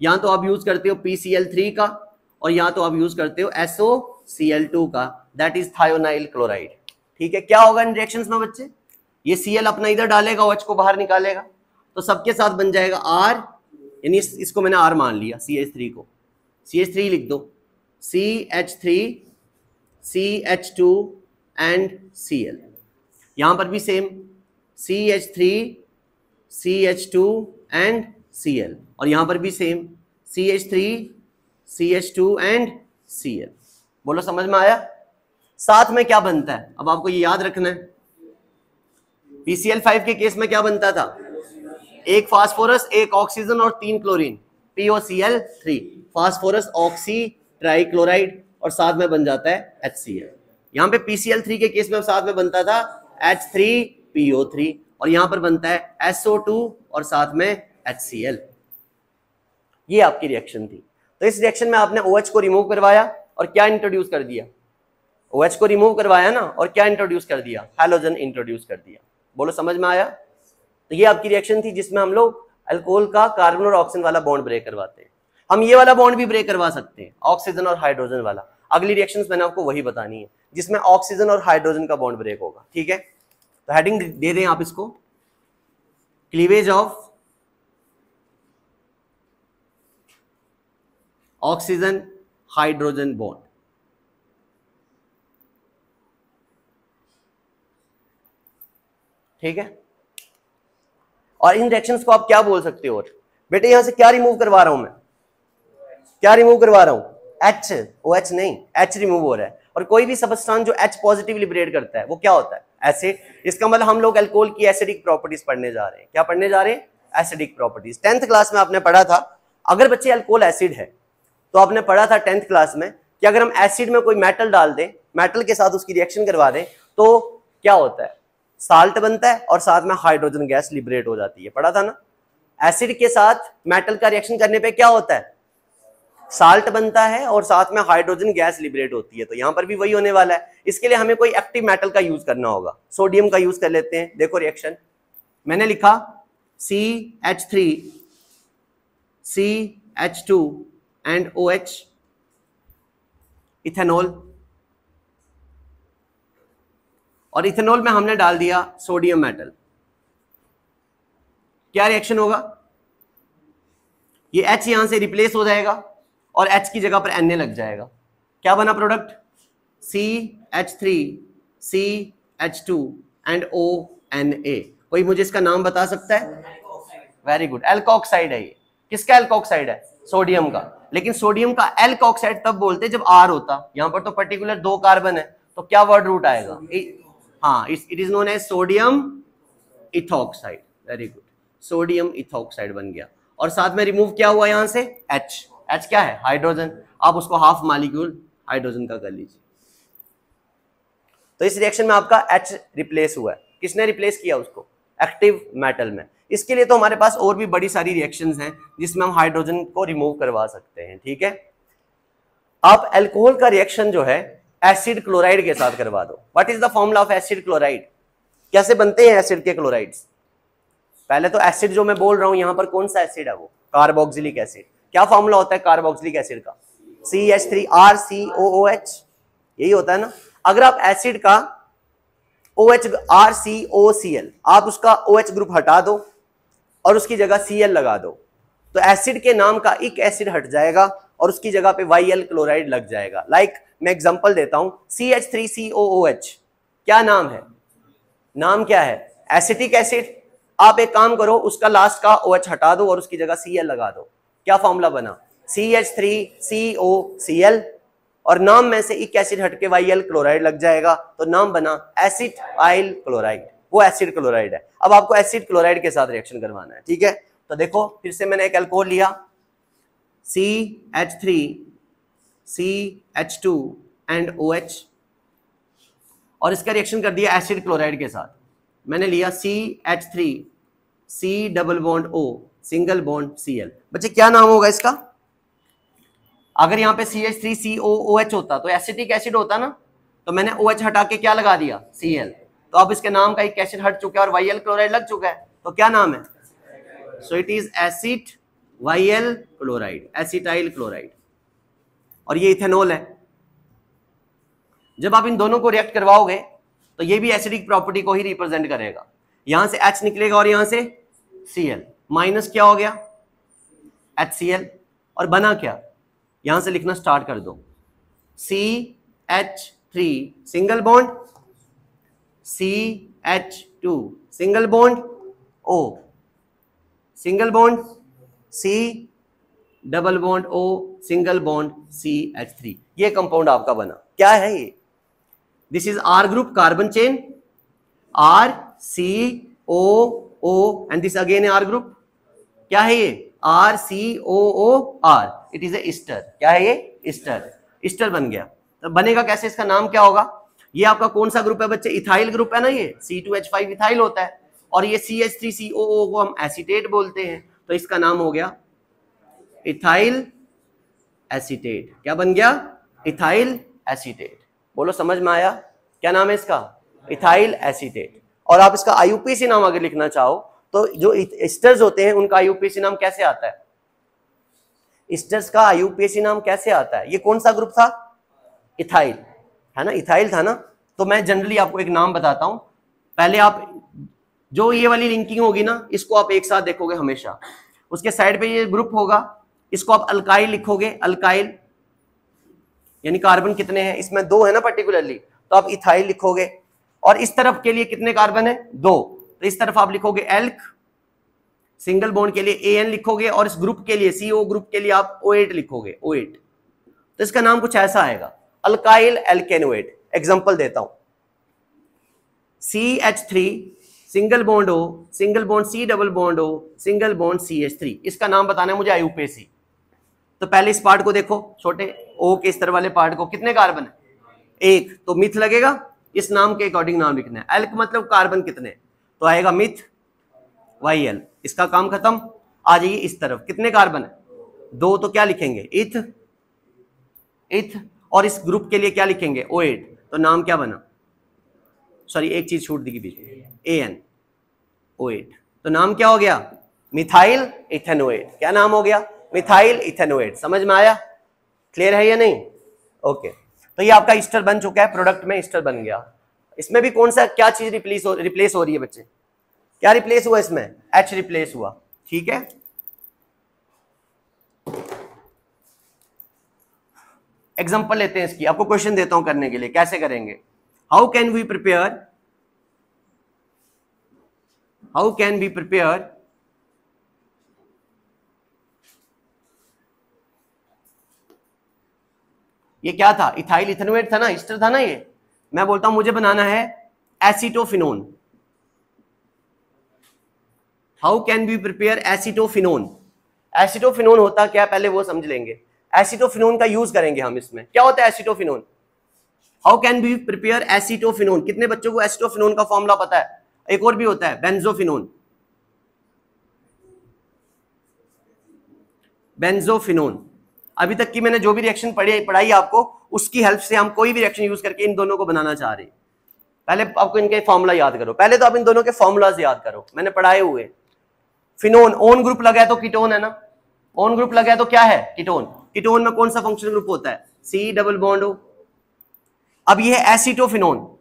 यहां तो आप यूज करते हो PCl3 का, और यहां तो आप यूज करते हो SOCl2 का, दैट इज थायोनाइल क्लोराइड, ठीक है। क्या होगा इन रिएक्शंस में बच्चे, ये Cl अपना इधर डालेगा, OH को बाहर निकालेगा, तो सबके साथ बन जाएगा R, यानी इसको मैंने R मान लिया, CH3 को CH3 लिख दो, CH3 CH2 एंड Cl। यहां पर भी same CH3 CH2 and Cl, और यहां पर भी same CH3 CH2 and Cl। बोलो समझ में आया? साथ में क्या बनता है, अब आपको ये याद रखना है। PCl5 के केस में क्या बनता था? एक फास्फोरस, एक ऑक्सीजन और 3 chlorine, POCl3, phosphorus oxy trichloride, और साथ में बन जाता है HCl। यहां पे PCl3 के केस में साथ में बनता था H3PO3, और यहां पर बनता है SO2 और साथ में HCl। ये आपकी रिएक्शन थी। तो इस रिएक्शन में आपने OH को रिमूव करवाया और क्या इंट्रोड्यूस कर दिया? OH को रिमूव करवाया ना, और क्या इंट्रोड्यूस कर दिया? हैलोजन इंट्रोड्यूस कर दिया। बोलो समझ में आया? तो ये आपकी रिएक्शन थी जिसमें हम लोग अल्कोहल का कार्बन और ऑक्सीजन वाला बॉन्ड ब्रेक करवाते हैं। हम ये वाला बॉन्ड भी ब्रेक करवा सकते हैं, ऑक्सीजन और हाइड्रोजन वाला। अगली रिएक्शंस मैंने आपको वही बतानी है जिसमें ऑक्सीजन और हाइड्रोजन का बॉन्ड ब्रेक होगा। ठीक है, तो हेडिंग दे दें आप इसको, cleavage of oxygen hydrogen bond. ठीक है, और इन रिएक्शंस को आप क्या बोल सकते हो? बेटे यहां से क्या रिमूव करवा रहा हूं मैं? क्या रिमूव करवा रहा हूं? H, OH नहीं, H रिमूव हो रहा है। और कोई भी सबस्टांस जो H पॉजिटिव लिबरेट करता है वो क्या होता है? एसिड। इसका मतलब हम लोग अल्कोहल की एसिडिक प्रॉपर्टीज पढ़ने जा रहे हैं। क्या पढ़ने जा रहे हैं? Acidic properties. 10th क्लास में आपने पढ़ा था, अगर बच्चे अल्कोहल एसिड है तो आपने पढ़ा था 10th क्लास में कि अगर हम एसिड में कोई मेटल डाल दें, मेटल के साथ उसकी रिएक्शन करवा दें, तो क्या होता है? साल्ट बनता है और साथ में हाइड्रोजन गैस लिबरेट हो जाती है। पढ़ा था ना? एसिड के साथ मेटल का रिएक्शन करने पे क्या होता है? साल्ट बनता है और साथ में हाइड्रोजन गैस लिबरेट होती है। तो यहां पर भी वही होने वाला है। इसके लिए हमें कोई एक्टिव मेटल का यूज करना होगा। सोडियम का यूज कर लेते हैं। देखो रिएक्शन मैंने लिखा CH3 CH2 and OH, ethanol, और इथेनॉल में हमने डाल दिया सोडियम मेटल। क्या रिएक्शन होगा? ये H यहां से रिप्लेस हो जाएगा और H की जगह पर Na लग जाएगा। क्या बना product? CH3 CH2 and ONA। कोई मुझे इसका नाम बता सकता है? वेरी गुड, एल्कोक्साइड है ये। किसका एल्कोक्साइड है? सोडियम का। लेकिन सोडियम का एल्कोक्साइड तब बोलते जब R होता। यहां पर तो पर्टिकुलर 2 कार्बन है, तो क्या वर्ड रूट आएगा? हाँ, it is known as sodium ethoxide. Very good, sodium ethoxide बन गया। और साथ में रिमूव क्या हुआ यहां से? H। H क्या है? हाइड्रोजन। आप उसको हाफ मॉलिक्यूल हाइड्रोजन का कर लीजिए। तो इस रिएक्शन में आपका H रिप्लेस हुआ है। किसने रिप्लेस किया उसको? एक्टिव मेटल में। इसके लिए तो हमारे पास और भी बड़ी सारी रिएक्शंस हैं जिसमें हम हाइड्रोजन को रिमूव करवा सकते हैं। ठीक है, आप अल्कोहल का रिएक्शन जो है एसिड क्लोराइड के साथ करवा दो। What is the formula of acid chloride? कैसे बनते हैं एसिड के क्लोराइड्स? पहले तो एसिड जो मैं बोल रहा हूं यहां पर कौन सा एसिड है? वो कार्बोक्सिलिक एसिड। क्या फॉर्मूला होता है कार्बोक्सिलिक एसिड का? CH3RCOOH, यही होता है ना। अगर आप एसिड का OH RCOCl, आप उसका OH ग्रुप हटा दो और उसकी जगह Cl लगा दो, तो एसिड के नाम का एक एसिड हट जाएगा और उसकी जगह पे YL क्लोराइड लग जाएगा। लाइक मैं एग्जांपल देता हूं, CH3COOH क्या नाम है? नाम क्या है? Acetic acid. आप एक काम करो, उसका लास्ट का OH हटा दो और उसकी जगह Cl लगा दो। क्या फॉर्मूला बना? CH3COCl, और नाम में से एक एसिड हटके YL क्लोराइड लग जाएगा, तो नाम बना एसिटाइल क्लोराइड। वो एसिड क्लोराइड है। अब आपको एसिड क्लोराइड के साथ रिएक्शन करवाना है। ठीक है, तो देखो फिर से मैंने एक अल्कोहल लिया CH3 CH2 एंड OH, और इसका रिएक्शन कर दिया एसिड क्लोराइड के साथ। मैंने लिया CH3 C double bond O single bond Cl। बच्चे क्या नाम होगा इसका? अगर यहाँ पे CH3COOH होता तो एसिटिक एसिड होता ना, तो मैंने OH हटा के क्या लगा दिया? Cl। तो अब इसके नाम का एक एसिड हट चुका है और YL क्लोराइड लग चुका है, तो क्या नाम है? So it is acid YL chloride, acetyl chloride. और ये इथेनॉल है। जब आप इन दोनों को रिएक्ट करवाओगे तो ये भी एसिडिक प्रॉपर्टी को ही रिप्रेजेंट करेगा। यहां से H निकलेगा और यहां से Cl, माइनस क्या हो गया? HCl। और बना क्या? यहां से लिखना स्टार्ट कर दो, CH3 single bond CH2 single bond O single bond C double bond O, single bond CH3, ये कंपाउंड आपका बना। क्या है ये? This is R group carbon chain, R C O O and this again R group. क्या है ये? R C O O R, it is a Easter. क्या है ये? ईस्टर। ईस्टर बन गया। तो बनेगा कैसे? इसका नाम क्या होगा? ये आपका कौन सा ग्रुप है बच्चे? इथाइल ग्रुप है ना, ये C2H5 इथाइल होता है, और ये CH3COO को हम एसीटेट बोलते हैं, तो इसका नाम हो गया इथाइल एसीटेट। क्या बन गया? Ethyl acetate. बोलो समझ में आया? क्या नाम है इसका? Ethyl acetate. और आप इसका आईयूपीएसी नाम अगर लिखना चाहो तो जो एस्टर्स होते हैं उनका आईयूपीएसी नाम कैसे आता है? एस्टर्स का आईयूपीएसी नाम कैसे आता है? ये कौन सा ग्रुप था? इथाइल, है ना, इथाइल था ना। तो मैं जनरली आपको एक नाम बताता हूं, पहले आप जो ये वाली लिंकिंग होगी ना, इसको आप एक साथ देखोगे हमेशा। उसके साइड पे ये ग्रुप होगा, इसको आप अल्काइल लिखोगे। अल्काइल यानी कार्बन कितने हैं इसमें? 2 है ना पर्टिकुलरली, तो आप इथाइल लिखोगे। और इस तरफ के लिए कितने कार्बन है? 2, तो इस तरफ आप लिखोगे एल्क। सिंगल बॉन्ड के लिए AN लिखोगे, और इस ग्रुप के लिए CO ग्रुप के लिए आप O8 लिखोगे, O8। तो इसका नाम कुछ ऐसा आएगा, अल्काइल एल्केनोएट। एग्जांपल देता हूं, CH3 single bond O, single bond C double bond O, single bond CH3। इसका नाम बताना है मुझे आईयूपीएसी। तो पहले इस पार्ट को देखो, छोटे O के इस तरह वाले पार्ट को, कितने कार्बन है? 1, तो मिथ लगेगा, इस नाम के अकॉर्डिंग नाम लिखना है। एल्क मतलब कार्बन कितने, तो आएगा मिथ YL। इसका काम खत्म। आ जाइए इस तरफ, कितने कार्बन है? 2, तो क्या लिखेंगे? इथ, इथ। और इस ग्रुप के लिए क्या लिखेंगे? O8, तो नाम क्या बना? सॉरी, एक चीज छूट दी बीच में, AN, O8, तो नाम क्या हो गया? Methyl ethanoate. क्या नाम हो गया? Methyl ethanoate. समझ में आया? क्लियर है या नहीं? ओके, तो ये आपका ईस्टर बन चुका है, प्रोडक्ट में ईस्टर बन गया। इसमें भी कौन सा क्या चीज रिप्लेस हो रही है बच्चे? क्या रिप्लेस हुआ इसमें? H रिप्लेस हुआ। ठीक है, एग्जांपल लेते हैं इसकी, आपको क्वेश्चन देता हूं करने के लिए, कैसे करेंगे। हाउ कैन वी प्रिपेयर ये क्या था? इथाइल इथेनोएट था ना, ईस्टर था ना ये। मैं बोलता हूं मुझे बनाना है acetophenone. How can we prepare acetophenone? Acetophenone होता क्या, पहले वो समझ लेंगे। एसीटोफिनोन का यूज करेंगे हम इसमें। क्या होता है acetophenone? How can we prepare acetophenone? कितने बच्चों को एसीटोफिनोन का फॉर्मूला पता है? एक और भी होता है, बेंजोफिनोन। बेंजोफिनोन, अभी तक की मैंने जो भी रिएक्शन पढ़ाई आपको, उसकी हेल्प से हम कोई भी रिएक्शन यूज करके इन दोनों को बनाना चाह रहे हैं। पहले आपको इनके फॉर्मूला याद करो, पहले तो आप इन दोनों के फॉर्मूलाज याद करो, मैंने पढ़ाए हुए। फिनोन, ओन ग्रुप लगा है तो कीटोन है ना, ओन ग्रुप लगा है तो क्या है? कीटोन। कीटोन में कौन सा फंक्शनल ग्रुप होता है? C double bond O। अब ये है एसीटोफिनोन,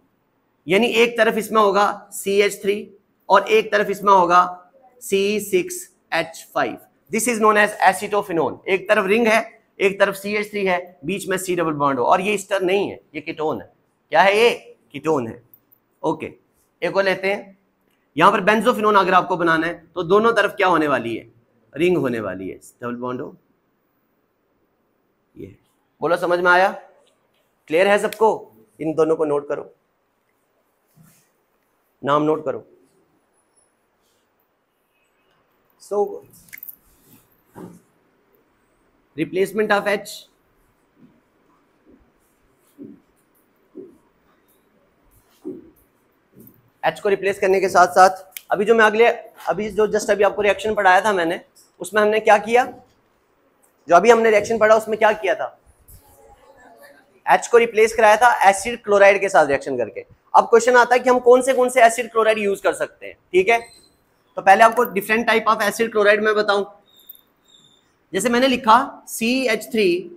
यानी एक तरफ इसमें होगा CH3 और एक तरफ इसमें होगा C6H5। This is known as acetophenone. एक तरफ रिंग है, एक तरफ CH3 है, बीच में C डबल बॉन्ड O, और ये ईस्टर नहीं है, ये कीटोन है। क्या है ये? कीटोन है। ओके, एक और लेते हैं। यहां पर बेंजोफिनोन अगर आपको बनाना है तो दोनों तरफ क्या होने वाली है? रिंग होने वाली है, डबल बॉन्ड O। ये बोलो समझ में आया? क्लियर है सबको? इन दोनों को नोट करो, नाम नोट करो। सो रिप्लेसमेंट ऑफ H, H को रिप्लेस करने के साथ साथ अभी जो जस्ट अभी आपको रिएक्शन पढ़ाया था मैंने, उसमें हमने क्या किया? जो अभी हमने रिएक्शन पढ़ा उसमें क्या किया था? H को रिप्लेस कराया था एसिड क्लोराइड के साथ रिएक्शन करके। अब क्वेश्चन आता है कि हम कौन से एसिड क्लोराइड यूज कर सकते हैं। ठीक है, तो पहले आपको different type of acid chloride मैं बताऊं। जैसे मैंने लिखा CH3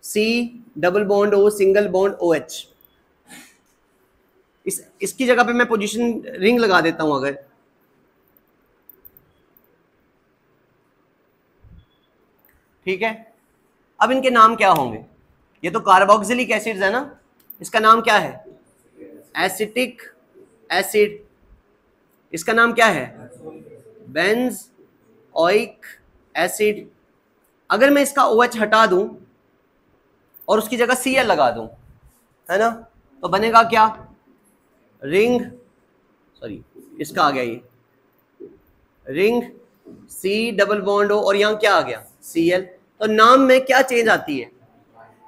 C double bond O single bond OH, इसकी जगह पे मैं पोजीशन रिंग लगा देता हूं अगर, ठीक है। अब इनके नाम क्या होंगे? ये तो कार्बोक्सिलिक एसिड्स है ना, इसका नाम क्या है? Acetic acid. इसका नाम क्या है? Benzoic acid. अगर मैं इसका OH हटा दूं और उसकी जगह Cl लगा दूं, है ना, तो बनेगा क्या, रिंग, सॉरी इसका आ गया ये ring C double bond O, और यहां क्या आ गया Cl। तो नाम में क्या चेंज आती है,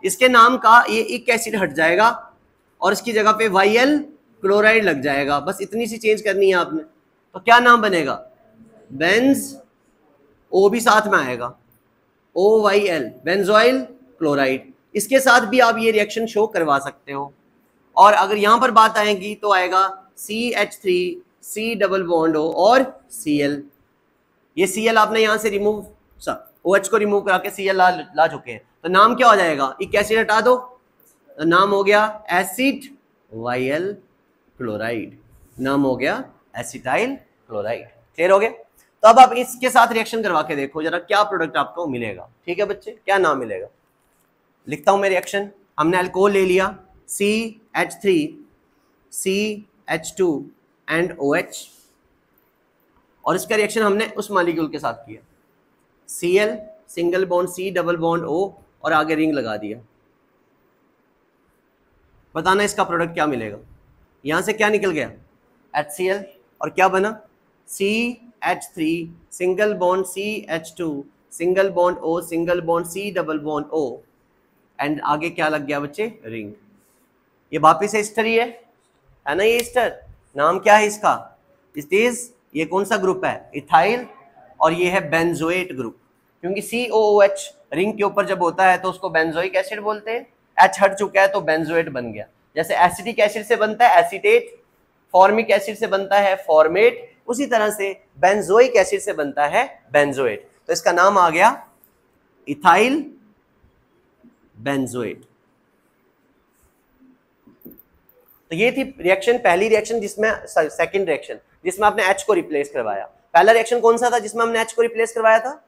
इसके नाम का ये एक एसिड हट जाएगा और इसकी जगह पे YL क्लोराइड लग जाएगा, बस इतनी सी चेंज करनी है आपने। तो क्या नाम बनेगा, बेंज, O भी साथ में आएगा, OYL बेंजोइल क्लोराइड। इसके साथ भी आप ये रिएक्शन शो करवा सकते हो। और अगर यहां पर बात आएगी तो आएगा CH3 C double bond O और Cl। ये Cl आपने यहां से रिमूव, OH को रिमूव करा के Cl ला चुके हैं, तो नाम क्या हो जाएगा, एक एसिड हटा दो तो नाम हो गया एसिड YL क्लोराइड, नाम हो गया एसिटाइल क्लोराइड। क्लियर हो गया। तो अब आप इसके साथ रिएक्शन करवा के देखो जरा क्या प्रोडक्ट आपको मिलेगा। ठीक है बच्चे, क्या नाम मिलेगा, लिखता हूं मैं रिएक्शन। हमने अल्कोहल ले लिया CH3 CH2 एंड OH, और इसका रिएक्शन हमने उस मॉलिक्यूल के साथ किया, Cl single bond C double bond O और आगे रिंग लगा दिया। बताना इसका प्रोडक्ट क्या मिलेगा। यहां से क्या निकल गया HCl, और क्या बना CH3 single bond CH2 single bond O single bond C double bond O, and आगे क्या लग गया बच्चे, रिंग। ये वापिस एस्टर ही है ना, ये एस्टर, नाम क्या है इसका, इट इज, ये कौन सा ग्रुप है, इथाइल, और ये है बेंजोएट ग्रुप, क्योंकि COOH रिंग के ऊपर जब होता है तो उसको बेंजोइक एसिड बोलते हैं। H हट चुका है तो बेंजोएट बन गया। जैसे एसिटिक एसिड से बनता है एसीटेट, फॉर्मिक एसिड से बनता है फॉर्मेट, उसी तरह से बेंजोइक एसिड से बनता है बेंजोएट। तो इसका नाम आ गया इथाइल बेंजोएट। तो ये थी रिएक्शन, पहली रिएक्शन जिसमें, सेकंड रिएक्शन जिसमें आपने H को रिप्लेस करवाया। पहला रिएक्शन कौन सा था जिसमें हमने H को रिप्लेस करवाया था,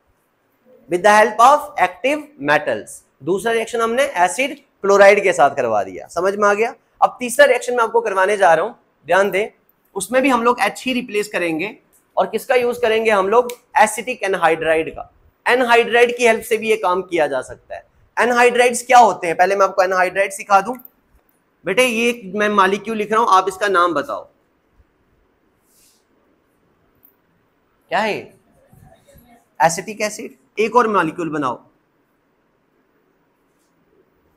with the help of active metals. दूसरा रिएक्शन हमने एसिड क्लोराइड के साथ करवा दिया, समझ में आ गया। अब तीसरा रिएक्शन मैं आपको करवाने जा रहा हूं, ध्यान दें, उसमें भी हम लोग H ही रिप्लेस करेंगे, और किसका यूज करेंगे हम लोग, एसिटिक एनहाइड्राइड का। एनहाइड्राइड की हेल्प से भी ये काम किया जा सकता है। एनहाइड्राइड्स क्या होते हैं, पहले मैं आपको एनहाइड्राइड सिखा दूं। बेटे ये मैं मॉलिक्यूल लिख रहा हूं, आप इसका नाम बताओ, क्या है, एसिटिक एसिड। एक और मॉलिक्यूल बनाओ,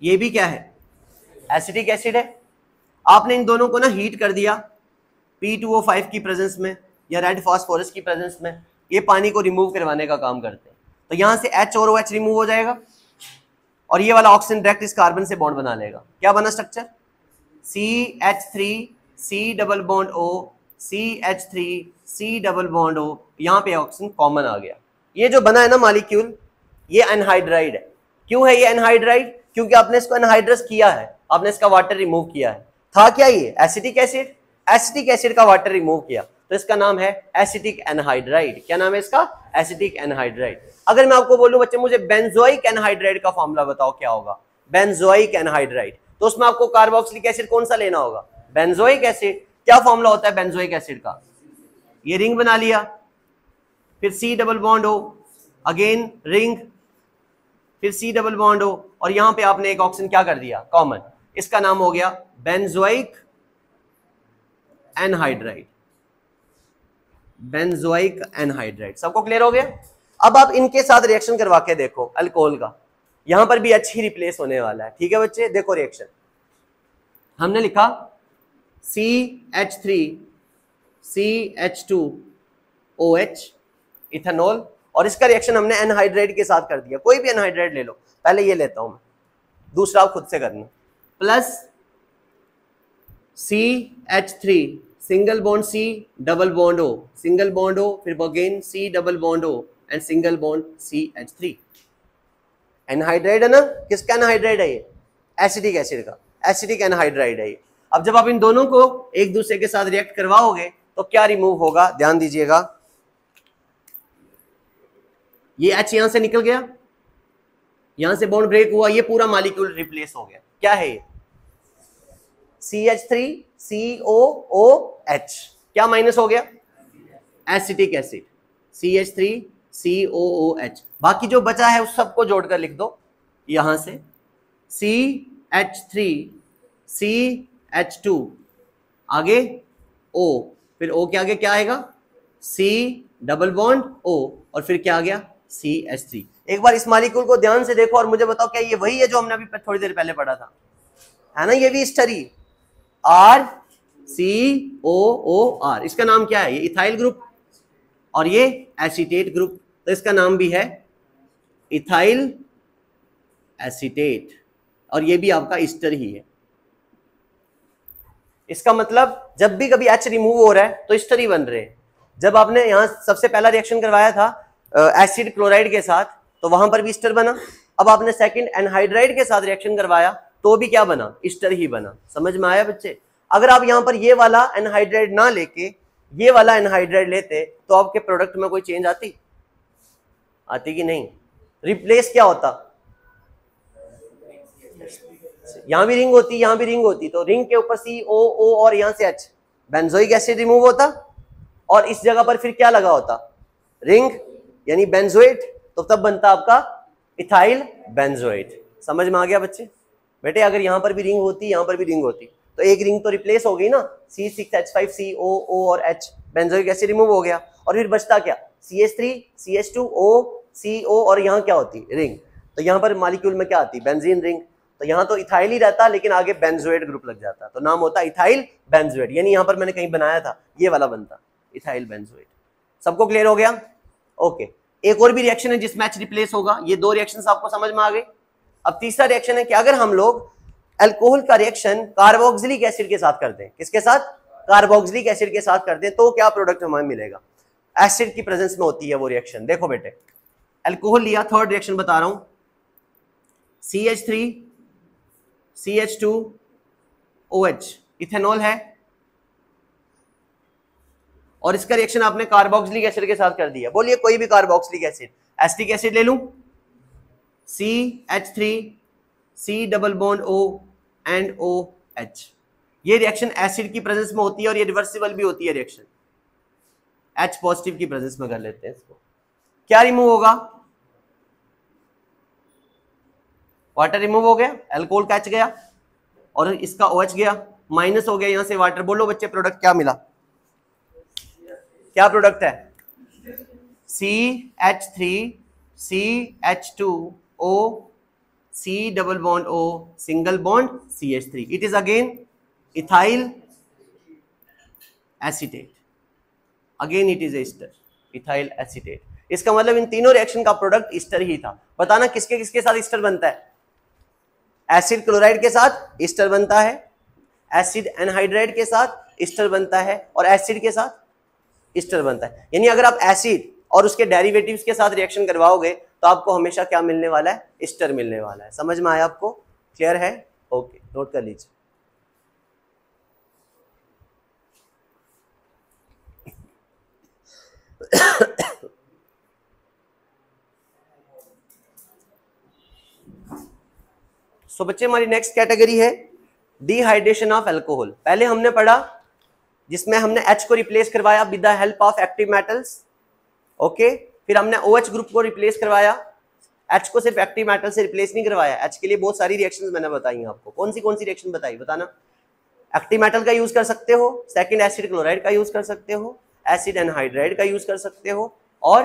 ये भी क्या है, एसिटिक एसिड है। आपने इन दोनों को ना हीट कर दिया P2O5 की प्रेजेंस में या रेड फास्फोरस की प्रेजेंस में, ये पानी को रिमूव करवाने का काम करते हैं। तो यहां से H और OH रिमूव हो जाएगा, और ये वाला ऑक्सीजन डायरेक्ट इस कार्बन से बॉन्ड बना लेगा। क्या बना structure, CH3 C double bond O CH3 C double bond O, यहाँ पे ऑक्सीजन कॉमन आ गया। ये जो बना है ना मॉलिक्यूल, ये एनहाइड्राइड है। क्यों है ये एनहाइड्राइड, क्योंकि आपने इसको एनहाइड्रस किया है, आपने इसका वाटर रिमूव किया है। था क्या ये एसिटिक एसिड, एसिटिक एसिड का वाटर रिमूव किया, तो इसका नाम है एसिटिक एनहाइड्राइड। क्या नाम है इसका, एसिटिक एनहाइड्राइड। अगर मैं आपको बोलूं बच्चे मुझे बेंजोइक एनहाइड्राइड का फॉर्मूला बताओ, क्या होगा, बेंजोइक एनहाइड्राइड, तो उसमें आपको कार्बोक्सिलिक एसिड कौन सा लेना होगा, बेंजोइक एसिड। क्या फॉर्मूला होता है बेंजोइक एसिड का, ये रिंग बना लिया, फिर C double bond O, again ring, फिर C डबल बॉन्ड O, और यहां पे आपने एक ऑक्सीजन क्या कर दिया, कॉमन। इसका नाम हो गया बेंजोइक एनहाइड्राइड, बेंजोइक एनहाइड्राइड। सबको क्लियर हो गया। अब आप इनके साथ रिएक्शन करवा के देखो अल्कोहल का, यहां पर भी H ही रिप्लेस होने वाला है। ठीक है बच्चे, देखो रिएक्शन हमने लिखा CH3 CH2OH इथेनॉल, और इसका रिएक्शन हमने एनहाइड्राइड के साथ कर दिया। कोई भी एनहाइड्राइड ले लो, पहले ये लेता हूं मैं, दूसरा आप खुद से करना, plus CH3 single bond C double bond O single bond O, फिर again C double bond O and single bond CH3। Anhydride है ना, किसका एनहाइड्राइड है ये, एसिटिक एसिड का, एसिटिक एनहाइड्राइड है ये। अब जब आप इन दोनों को एक दूसरे के साथ रिएक्ट करवाओगे तो क्या रिमूव होगा, ध्यान दीजिएगा, ये H यहां से निकल गया, यहां से बॉन्ड ब्रेक हुआ, ये पूरा मॉलिक्यूल रिप्लेस हो गया। क्या है ये, CH3 COOH, क्या माइनस हो गया, एसिटिक एसिड, CH3 COOH। बाकी जो बचा है उस सबको जोड़कर लिख दो यहां से, CH3 CH2 आगे O, फिर O के आगे क्या आएगा, C डबल बॉन्ड O, और फिर क्या आ गया CH3। एक बार इस मॉलिक्यूल को ध्यान से देखो और मुझे बताओ क्या ये वही है जो हमने अभी थोड़ी देर पहले पढ़ा था, है ना, ये भी ईस्टर ही, RCOOR। इसका नाम क्या है, ये इथाइल ग्रुप और ये एसीटेट ग्रुप, तो इसका नाम भी है इथाइल एसीटेट, और ये भी आपका ईस्टर ही है। इसका मतलब जब भी कभी H रिमूव हो रहा है तो ईस्टर ही बन रहे हैं। जब आपने यहां सबसे पहला रिएक्शन करवाया था एसिड क्लोराइड के साथ तो वहां पर भी ईस्टर बना, अब आपने सेकंड एनहाइड्राइड के साथ रिएक्शन करवाया तो भी क्या बना, ईस्टर ही बना। समझ में आया बच्चे? अगर आप यहां पर ये वाला एनहाइड्राइड ना लेके ये वाला एनहाइड्राइड लेते तो आपके प्रोडक्ट में कोई चेंज आती कि नहीं? रिप्लेस क्या होता, यहां भी रिंग होती यहां भी रिंग होती, तो रिंग के ऊपर COO और यहां से H, बेंजोइक एसिड रिमूव होता और इस जगह पर फिर क्या लगा होता, रिंग यानी बेंजोएट, तो तब बनता आपका इथाइल बेंजोएट। समझ में आ गया बच्चे? बेटे अगर यहां पर भी रिंग होती यहां पर भी रिंग होती तो एक रिंग तो रिप्लेस हो गई ना, C6H5COO और H, बेंजोइक एसिड रिमूव हो गया, और फिर बचता क्या, CH3 CH2O CO, और यहाँ क्या होती, रिंग। तो यहाँ पर मॉलिक्यूल में क्या आती, बेंजीन रिंग, तो यहाँ तो इथाइल ही रहता लेकिन आगे बेंजोएट ग्रुप लग जाता, तो नाम होता इथाइल बेंजोएट, यानी यहाँ पर मैंने कहीं बनाया था ये वाला बनता इथाइल बेंजोएट। सबको क्लियर हो गया? ओके। एक और भी रिएक्शन है जिसमें H रिप्लेस होगा, ये दो रिएक्शंस आपको समझ में आ गए। अब तीसरा रिएक्शन है कि अगर हम लोग अल्कोहल का रिएक्शन कार्बोक्सिलिक एसिड के साथ कर दें, किसके साथ, कार्बोक्सिलिक एसिड के साथ कर दें, तो क्या प्रोडक्ट हमें मिलेगा? एसिड की प्रेजेंस में होती है वो रिएक्शन। देखो बेटे, अल्कोहल लिया, थर्ड रिएक्शन बता रहा हूं, CH3 CH2OH, इथेनॉल है, और इसका रिएक्शन आपने कार्बोक्सिलिक एसिड के साथ कर दिया। बोलिए कोई भी कार्बोक्सिलिक एसिड, एसिटिक एसिड ले लूं, CH3 C double bond O and OH, ये रिएक्शन एसिड की प्रेजेंस में होती है और ये रिवर्सिबल भी होती है रिएक्शन, H पॉजिटिव की प्रेजेंस में कर लेते हैं इसको। क्या रिमूव होगा, वाटर रिमूव हो गया, अल्कोहल का H गया और इसका OH गया, माइनस हो गया यहां से वाटर। बोलो बच्चे प्रोडक्ट क्या मिला, क्या प्रोडक्ट है, CH3 CH2O C double bond O single bond CH3, it is again ethyl acetate, again it is ester, ethyl acetate. इसका मतलब इन तीनों रिएक्शन का प्रोडक्ट ईस्टर ही था। बताना किसके किसके साथ ईस्टर बनता है? एसिड क्लोराइड के साथ ईस्टर बनता है, एसिड एनहाइड्राइड के साथ ईस्टर बनता है, और एसिड के साथ ईस्टर बनता है। यानी अगर आप एसिड और उसके डेरिवेटिव्स के साथ रिएक्शन करवाओगे तो आपको हमेशा क्या मिलने वाला है, ईस्टर मिलने वाला है। समझ में आया आपको? क्लियर है? ओके, नोट कर लीजिए। सो बच्चे हमारी नेक्स्ट कैटेगरी है डिहाइड्रेशन ऑफ अल्कोहल। पहले हमने पढ़ा जिसमें हमने H को रिप्लेस करवाया with the help of active metals, okay. फिर हमने OH ग्रुप को रिप्लेस करवाया, H को सिर्फ एक्टिव मेटल से रिप्लेस नहीं करवाया, H के लिए बहुत सारी रिएक्शंस मैंने बताई हैं आपको। कौन सी रिएक्शन बताई, बताना। एक्टिव मेटल का यूज कर सकते हो, सेकंड एसिड क्लोराइड का यूज कर सकते हो, एसिड एनहाइड्राइड का यूज कर सकते हो, और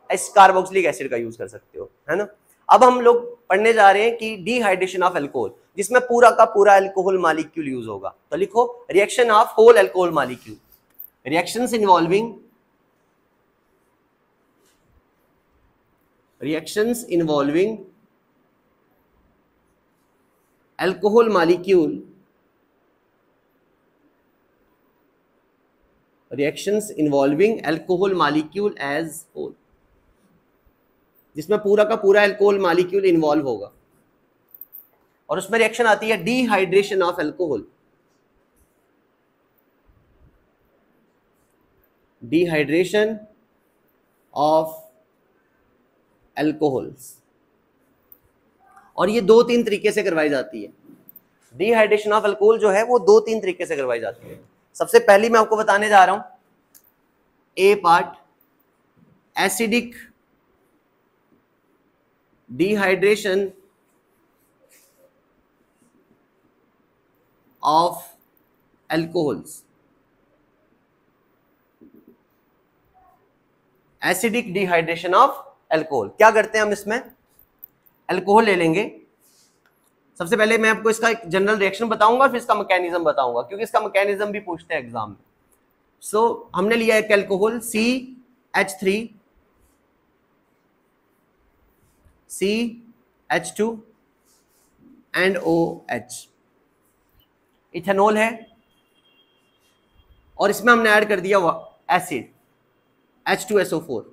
कार्बोक्सिलिक एसिड का यूज कर सकते हो, है ना। अब हम लोग पढ़ने जा रहे हैं कि डिहाइड्रेशन ऑफ अल्कोहल, जिसमें पूरा का पूरा अल्कोहल मॉलिक्यूल यूज होगा। तो लिखो reaction of whole alcohol molecule, reactions involving alcohol molecule, reactions involving alcohol molecule as whole, जिसमें पूरा का पूरा अल्कोहल मॉलिक्यूल इन्वॉल्व होगा, और उसमें रिएक्शन आती है dehydration of alcohol. Dehydration of alcohols, और ये दो तीन तरीके से करवाई जाती है। डिहाइड्रेशन ऑफ अल्कोहल जो है वो दो तीन तरीके से करवाई जाती है। सबसे पहली मैं आपको बताने जा रहा हूं a part, acidic dehydration of alcohols, acidic dehydration of alcohol. क्या करते हैं हम इसमें, एल्कोहल ले लेंगे। सबसे पहले मैं आपको इसका एक जनरल रिएक्शन बताऊंगा, फिर इसका मैकेनिज्म बताऊंगा, क्योंकि इसका मैकेनिज्म भी पूछते हैं एग्जाम में। सो हमने लिया एक alcohol CH3 CH2 and OH, ethanol है, और इसमें हमने ऐड कर दिया एसिड H2SO4।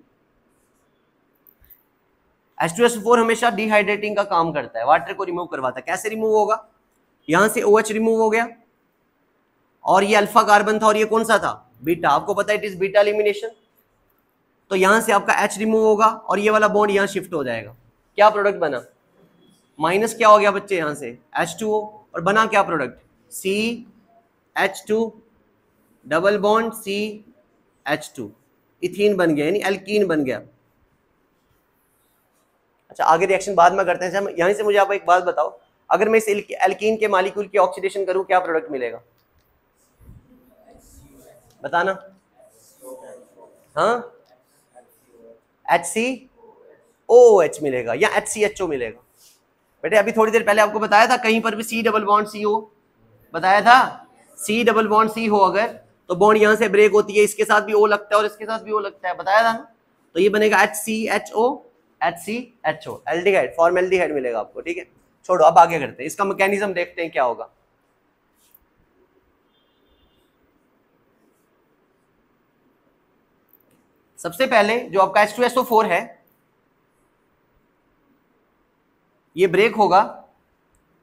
H2SO4 हमेशा डिहाइड्रेटिंग का काम करता है, वाटर को रिमूव करवाता है। कैसे रिमूव होगा, यहां से OH रिमूव हो गया, और ये अल्फा कार्बन था और ये कौन सा था, बीटा। आपको पता है इट इज बीटा एलिमिनेशन। तो यहां से आपका H रिमूव होगा और ये वाला बॉन्ड यहां शिफ्ट हो जाएगा। क्या प्रोडक्ट बना, माइनस क्या हो गया बच्चे यहां से H2O, और बना क्या product, CH2 double bond CH2, ethene बन गया, यानी एल्कीन बन गया। अच्छा, आगे रिएक्शन बाद में करते हैं। यहीं से मुझे आप एक बात बताओ, अगर मैं इस एल्कीन के मॉलिक्यूल की ऑक्सीडेशन करूं, क्या प्रोडक्ट मिलेगा, बताना। हाँ, HCOOH मिलेगा या HCHO मिलेगा। बेटे अभी थोड़ी देर पहले आपको बताया था, कहीं पर भी C डबल बॉन्ड C हो, बताया था C डबल बॉन्ड C हो अगर, तो बॉन्ड यहां से ब्रेक होती है, इसके साथ भी O लगता है और इसके साथ भी O लगता है, बताया था ना। तो ये बनेगा HCHO HCHO, एल्डिहाइड, फॉर्मेल्डिहाइड मिलेगा आपको। ठीक है, छोड़ो, अब आगे करते हैं, इसका मैकेनिज्म देखते हैं क्या होगा। सबसे पहले जो आपका H2SO4 है, ये ब्रेक होगा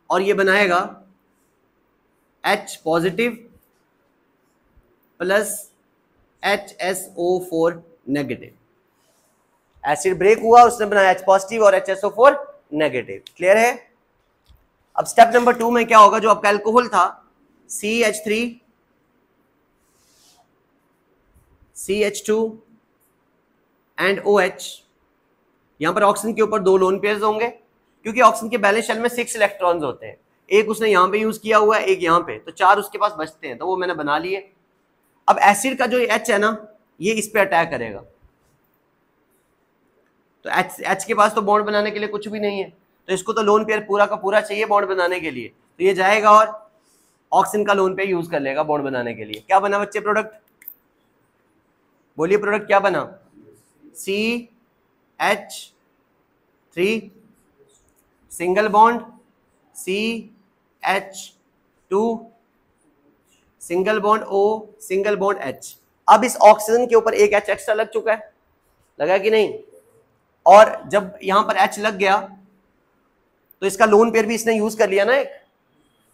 और ये बनाएगा H positive plus HSO4 negative. Acid break हुआ, उसने बनाया H पॉजिटिव और HSO4 नेगेटिव। क्लियर है। अब स्टेप नंबर 2 में क्या होगा, जो आपका अल्कोहल था CH3 CH2 एंड OH, यहां पर ऑक्सीजन के ऊपर 2 लोन पेयर्स होंगे, क्योंकि ऑक्सीजन के बैलेंस शेल में 6 इलेक्ट्रॉन्स होते हैं। एक उसने यहां पे यूज किया हुआ है, एक यहां पे, तो 4 उसके पास बचते हैं, तो वो मैंने बना लिए। अब एसिड का जो H है ना, ये इस पे अटैक करेगा, तो H के पास तो बॉन्ड बनाने के लिए कुछ भी नहीं है, तो इसको तो लोन पेयर पूरा का पूरा चाहिए बॉन्ड बनाने के लिए, तो ये जाएगा और ऑक्सीजन का लोन पेयर यूज कर लेगा बॉन्ड बनाने के लिए। क्या बना बच्चे प्रोडक्ट, बोलिए प्रोडक्ट क्या बना, CH3 single bond CH2 single bond O single bond H। अब इस ऑक्सीजन के ऊपर एक H एक्स्ट्रा लग चुका है, लगा कि नहीं, और जब यहां पर H लग गया तो इसका लोन पेयर भी इसने यूज कर लिया ना एक।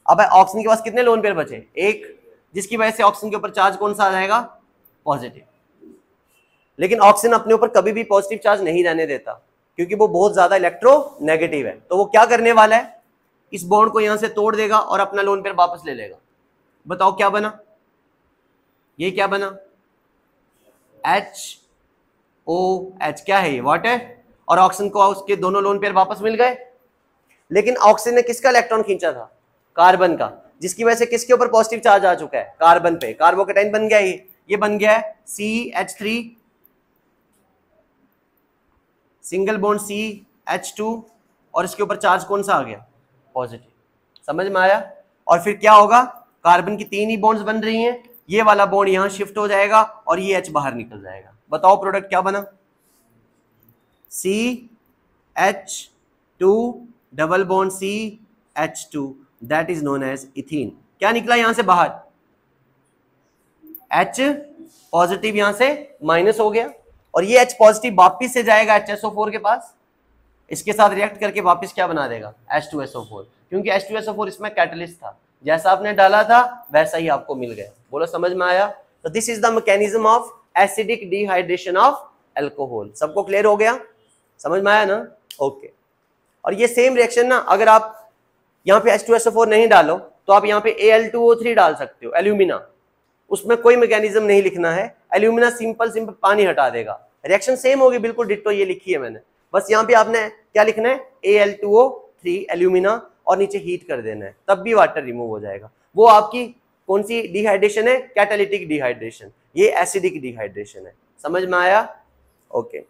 अब ऑक्सीजन के पास कितने लोन पेयर बचे, एक, जिसकी वजह से ऑक्सीजन के ऊपर चार्ज कौन सा आ जाएगा, पॉजिटिव। लेकिन ऑक्सीजन अपने ऊपर कभी भी पॉजिटिव चार्ज नहीं रहने देता, क्योंकि वो बहुत ज्यादा इलेक्ट्रोनेगेटिव है। तो वो क्या करने वाला है, इस बॉन्ड को यहां से तोड़ देगा और अपना लोन पेयर वापस ले लेगा। बताओ क्या बना, ये क्या बना, HOH, क्या है ये, वाटर, और ऑक्सीजन को उसके दोनों लोन पेयर वापस मिल गए। लेकिन ऑक्सीजन ने किसका इलेक्ट्रॉन खींचा था, कार्बन का, जिसकी वजह से किसके ऊपर पॉजिटिव चार्ज आ चुका है, कार्बन पे, कार्बोकेटाइन बन गया ये बन गया है CH3 सिंगल बॉन्ड CH2, और इसके ऊपर चार्ज कौन सा आ गया, पॉजिटिव। समझ में आया। और फिर क्या होगा, कार्बन की 3 ही बॉन्ड्स बन रही हैं, ये वाला बॉन्ड यहां शिफ्ट हो जाएगा और ये H बाहर निकल जाएगा। बताओ प्रोडक्ट क्या बना, CH2 double bond CH2, that is known as ethene. क्या निकला यहां से बाहर, H पॉजिटिव यहां से माइनस हो गया, और ये H पॉजिटिव वापिस से जाएगा HSO4 के पास, इसके साथ रिएक्ट करके वापस क्या बना देगा, H2SO4, क्योंकि H2SO4 इसमें कैटलिस्ट था, जैसा आपने डाला था वैसा ही आपको मिल गया। बोलो समझ में आया। तो this is the mechanism of acidic dehydration of alcohol. सबको क्लियर हो गया, समझ में आया ना, ओके। और ये सेम रिएक्शन ना, अगर आप यहाँ पे H2SO4 नहीं डालो तो आप यहाँ पे Al2O3 डाल सकते हो, एल्यूमिना, उसमें कोई मैकेनिज्म नहीं लिखना है, एल्यूमिना सिंपल पानी हटा देगा। रिएक्शन सेम होगी बिल्कुल डिट्टो, ये लिखी है मैंने, बस यहाँ पे आपने क्या लिखना है Al2O3 एल्यूमिना और नीचे हीट कर देना है, तब भी वाटर रिमूव हो जाएगा। वो आपकी कौन सी डिहाइड्रेशन है? कैटालिटिक डिहाइड्रेशन, ये एसिडिक डिहाइड्रेशन है। समझ में आया? ओके।